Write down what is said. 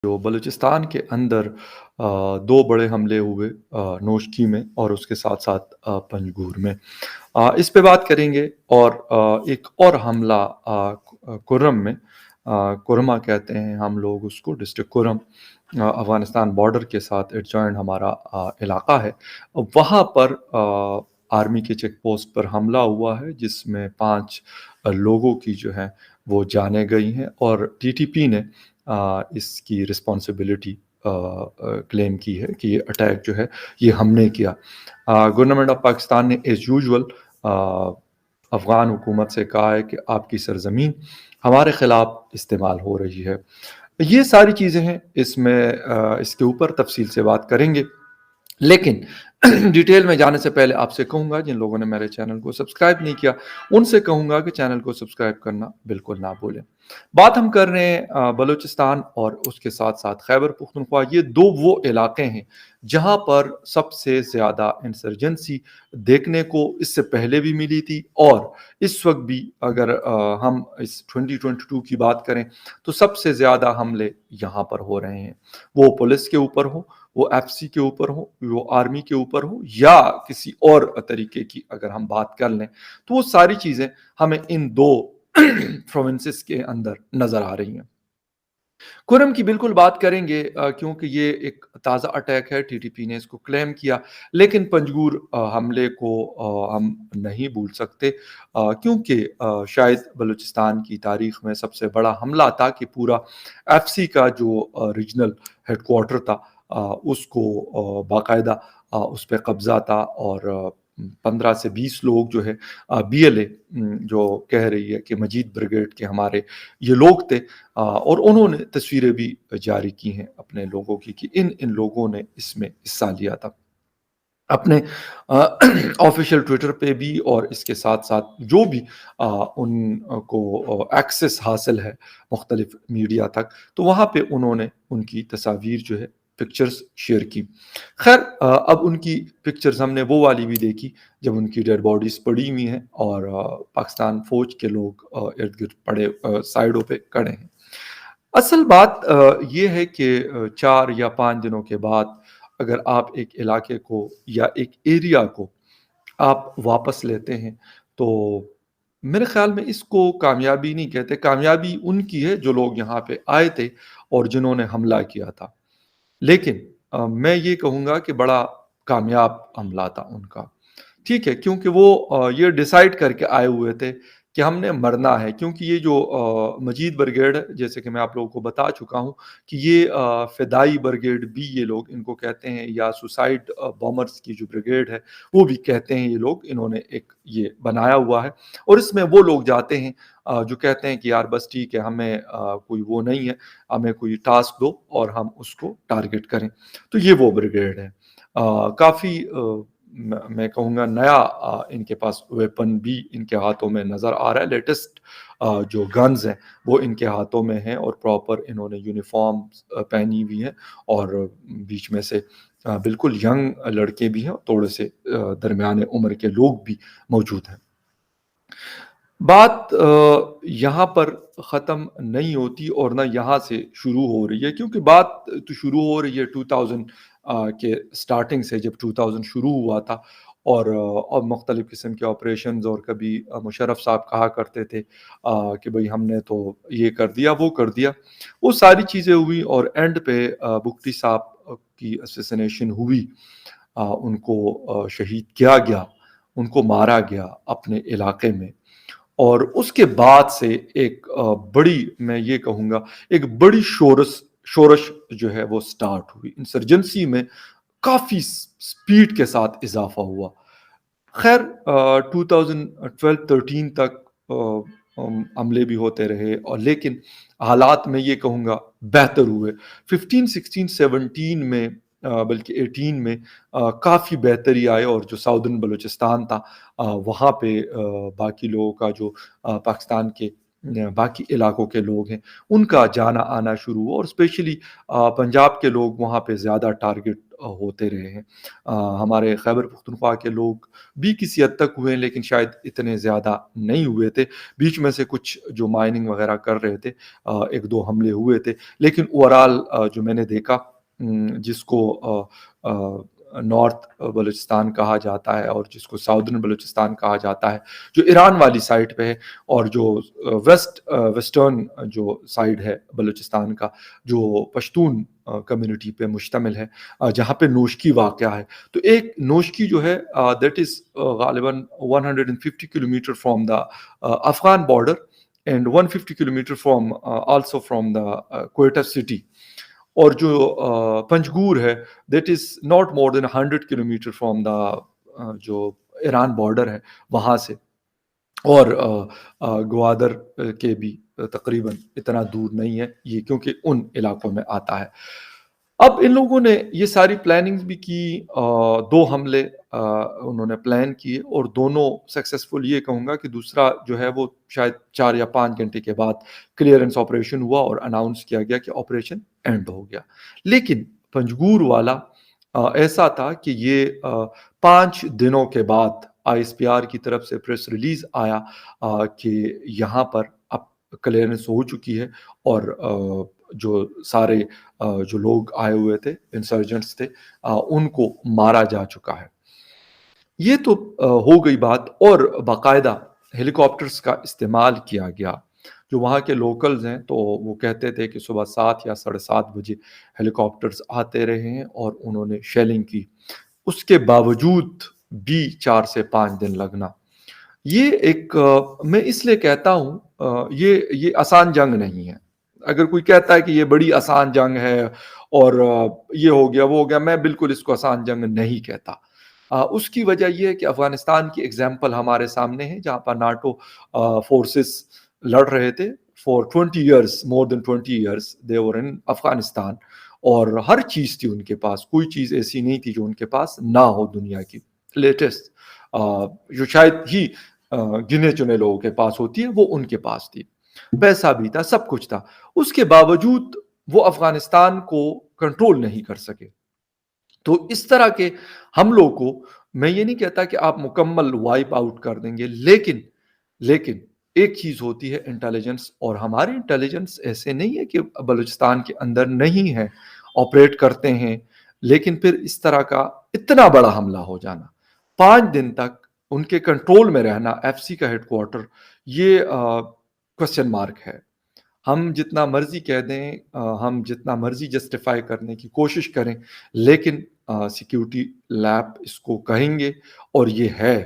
जो बलूचिस्तान के अंदर 2 बड़े हमले हुए नोशकी में और उसके साथ-साथ पंजगूर में। इस पे बात करेंगे और एक और हमला कुर्रम में कुरमा कहते हैं हम लोग उसको डिस्ट्रिक्ट कुर्रम अफ़गानिस्तान बॉर्डर के साथ एडजॉइंट हमारा इलाका है। वहाँ पर आर्मी के चेक पोस्ट पर हमला हुआ है जिसमें 5 लोगों की जो है वो जानें गई हैं और टीटीपी ने इसकी रिस्पॉन्सिबिलिटी क्लेम की है कि ये अटैक जो है ये हमने किया। गवर्नमेंट ऑफ पाकिस्तान ने एज़ यूजुअल अफ़गान हुकूमत से कहा है कि आपकी सरज़मीन हमारे ख़िलाफ़ इस्तेमाल हो रही है। ये सारी चीज़ें हैं, इसमें इसके ऊपर तफ़सील से बात करेंगे। लेकिन डिटेल में जाने से पहले आपसे कहूँगा जिन लोगों ने मेरे चैनल को सब्सक्राइब नहीं किया, उनसे कहूँगा कि चैनल को सब्सक्राइब करना बिल्कुल ना भूलें। बात हम कर रहे हैं बलूचिस्तान और उसके साथ-साथ खैबर पख्तूनख्वा, ये 2 वो इलाके हैं जहाँ पर सबसे ज़्यादा इंसर्जेंसी देखने को इससे पहले भी मिली थी और इस वक़्त भी अगर हम इस 2022 की बात करें तो सबसे ज़्यादा हमले यहाँ पर हो रहे हैं। वो पुलिस के ऊपर हो, वो एफसी के ऊपर हो, वो आर्मी के ऊपर हो या किसी और तरीके की अगर हम बात कर लें, तो वो सारी चीज़ें हमें इन 2 प्रोविंसेस के अंदर नज़र आ रही हैं। कुरम की बिल्कुल बात करेंगे क्योंकि ये एक ताज़ा अटैक है, टीटीपी ने इसको क्लेम किया, लेकिन पंजगूर हमले को हम नहीं भूल सकते क्योंकि शायद बलूचिस्तान की तारीख़ में सबसे बड़ा हमला था कि पूरा एफसी का जो रीजनल हेडक्वार्टर था उसको बाकायदा उस पे कब्ज़ा था और 15 से 20 लोग जो है बीएलए जो कह रही है कि मजीद ब्रिगेड के हमारे ये लोग थे और उन्होंने तस्वीरें भी जारी की हैं अपने लोगों की कि इन लोगों ने इसमें हिस्सा लिया था। अपने ऑफ़िशियल ट्विटर पे भी और इसके साथ-साथ जो भी उनको एक्सेस हासिल है मुख्तलिफ़ मीडिया तक, तो वहाँ पे उन्होंने उनकी तस्वीर जो है पिक्चर्स शेयर की। ख़ैर अब उनकी पिक्चर्स हमने वो वाली भी देखी जब उनकी डेड बॉडीज़ पड़ी हुई हैं और पाकिस्तान फ़ौज के लोग इर्द-गिर्द पड़े साइडों पे खड़े हैं। असल बात ये है कि 4 या 5 दिनों के बाद अगर आप एक इलाके को या एक एरिया को आप वापस लेते हैं, तो मेरे ख़्याल में इसको कामयाबी नहीं कहते, कामयाबी उनकी है जो लोग यहाँ पे आए थे और जिन्होंने हमला किया था। लेकिन मैं ये कहूँगा कि बड़ा कामयाब हमला था उनका। ठीक है, क्योंकि वो ये डिसाइड करके आए हुए थे कि हमने मरना है क्योंकि ये जो मजीद ब्रिगेड है, जैसे कि मैं आप लोगों को बता चुका हूँ कि ये फ़िदाई ब्रिगेड भी ये लोग इनको कहते हैं या सुसाइड बॉम्बर्स की जो ब्रिगेड है, वो भी कहते हैं ये लोग, इन्होंने एक ये बनाया हुआ है और इसमें वो लोग जाते हैं जो कहते हैं कि यार बस ठीक है, हमें कोई वो नहीं है, हमें कोई टास्क दो और हम उसको टारगेट करें। तो ये वो ब्रिगेड है। काफ़ी मैं कहूँगा नया इनके पास वेपन भी इनके हाथों में नज़र आ रहा है। लेटेस्ट जो गन्स हैं वो इनके हाथों में हैं और प्रॉपर इन्होंने यूनिफ़ॉर्म पहनी हुई है और बीच में से बिल्कुल यंग लड़के भी हैं और थोड़े से दरमियाने उम्र के लोग भी मौजूद हैं। बात यहाँ पर ख़त्म नहीं होती और ना यहाँ से शुरू हो रही है क्योंकि बात तो शुरू हो रही है 2000 के स्टार्टिंग से जब 2000 शुरू हुआ था और मुख्तलिफ़ किस्म के ऑपरेशंस और कभी मुशर्रफ साहब कहा करते थे कि भाई हमने तो ये कर दिया, वो कर दिया। वो सारी चीज़ें हुई और एंड पे बुगटी साहब की असैसिनेशन हुई। उनको शहीद किया गया, उनको मारा गया अपने इलाके में। और उसके बाद से एक बड़ी मैं ये कहूँगा एक बड़ी शोरश जो है वो स्टार्ट हुई। इंसर्जेंसी में काफ़ी स्पीड के साथ इज़ाफ़ा हुआ। ख़ैर 2012-13 तक हमले भी होते रहे और लेकिन हालात मैं ये कहूँगा बेहतर हुए। 15, 16, 17 में बल्कि 18 में काफ़ी बेहतरी आई और जो साउदर्न बलूचिस्तान था वहाँ पे बाकी लोगों का जो पाकिस्तान के बाकी इलाकों के लोग हैं, उनका जाना-आना शुरू हुआ और स्पेशली पंजाब के लोग वहाँ पे ज़्यादा टारगेट ہوتے رہے ہیں۔ ہمارے خیبر پختونخوا کے لوگ بھی کسی حد تک ہوئے ہیں، لیکن شاید اتنے زیادہ نہیں ہوئے تھے۔ بیچ میں سے کچھ جو مائننگ وغیرہ کر رہے تھے، 1-2 حملے ہوئے تھے، لیکن اوورآل جو میں نے دیکھا، جس کو نارتھ بلوچستان کہا جاتا ہے اور جس کو ساؤدرن بلوچستان کہا جاتا ہے، جو ایران والی سائڈ پہ ہے، اور جو ویسٹرن جو سائڈ ہے بلوچستان کا، جو پشتون کمیونٹی پہ مشتمل ہے، جہاں پہ نوشکی واقع ہے۔ تو ایک نوشکی جو ہے دیٹ از غالباً 150 kilometre from the Afghan border and 150 kilometre from also from the Quetta city, اور جو پنجگور ہے that is not more than 100 kilometre from the جو ایران بارڈر ہے وہاں سے، اور گوادر کے بھی تقریباً اتنا دور نہیں ہے یہ، کیونکہ ان علاقوں میں آتا ہے۔ اب ان لوگوں نے یہ ساری پلاننگز بھی کی، 2 حملے انہوں نے پلان کیے، اور دونوں سکسیسفل یہ کہوں گا کہ دوسرا جو ہے وہ شاید 4 یا 5 گھنٹے کے بعد کلیئرنس آپریشن ہوا اور اناؤنس کیا گیا کہ آپریشن اینڈ ہو گیا۔ لیکن پنجگور والا ایسا تھا کہ یہ 5 دنوں کے بعد آئی ایس پی آر کی طرف سے پریس ریلیز آیا کہ یہاں پر اب کلیئرنس ہو چکی ہے، اور جو سارے جو لوگ آئے ہوئے تھے، انسرجنٹس تھے، ان کو مارا جا چکا ہے۔ یہ تو ہو گئی بات، اور باقاعدہ ہیلی کاپٹرز کا استعمال کیا گیا۔ جو وہاں کے لوکلز ہیں تو وہ کہتے تھے کہ صبح 7 یا 7:30 بجے ہیلی کاپٹرز آتے رہے ہیں اور انہوں نے شیلنگ کی۔ اس کے باوجود بھی 4 سے 5 دن لگنا، یہ ایک میں اس لیے کہتا ہوں یہ آسان جنگ نہیں ہے۔ اگر کوئی کہتا ہے کہ یہ بڑی آسان جنگ ہے اور یہ ہو گیا وہ ہو گیا، میں بالکل اس کو آسان جنگ نہیں کہتا۔ اس کی وجہ یہ ہے کہ افغانستان کی ایگزامپل ہمارے سامنے ہے، جہاں پر ناٹو فورسز لڑ رہے تھے for 20 years، more than 20 years they were in Afghanistan, اور ہر چیز تھی ان کے پاس، کوئی چیز ایسی نہیں تھی جو ان کے پاس نہ ہو دنیا کی لیٹسٹ، جو شاید ہی گنے چنے لوگوں کے پاس ہوتی ہے، وہ ان کے پاس تھی۔ پیسہ بھی تھا، سب کچھ تھا، اس کے باوجود وہ افغانستان کو کنٹرول نہیں کر سکے۔ تو اس طرح کے حملوں کو میں یہ نہیں کہتا کہ آپ مکمل وائپ آؤٹ کر دیں گے، لیکن ایک چیز ہوتی ہے انٹیلیجنس، اور ہماری انٹیلیجنس ایسے نہیں ہے کہ بلوچستان کے اندر نہیں ہے، آپریٹ کرتے ہیں، لیکن پھر اس طرح کا اتنا بڑا حملہ ہو جانا، 5 دن تک ان کے کنٹرول میں رہنا، ایف سی کا ہیڈ کوارٹر، یہ کوسچن مارک ہے۔ ہم جتنا مرضی کہہ دیں، ہم جتنا مرضی جسٹیفائی کرنے کی کوشش کریں، لیکن سیکیورٹی لیب اس کو کہیں گے، اور یہ ہے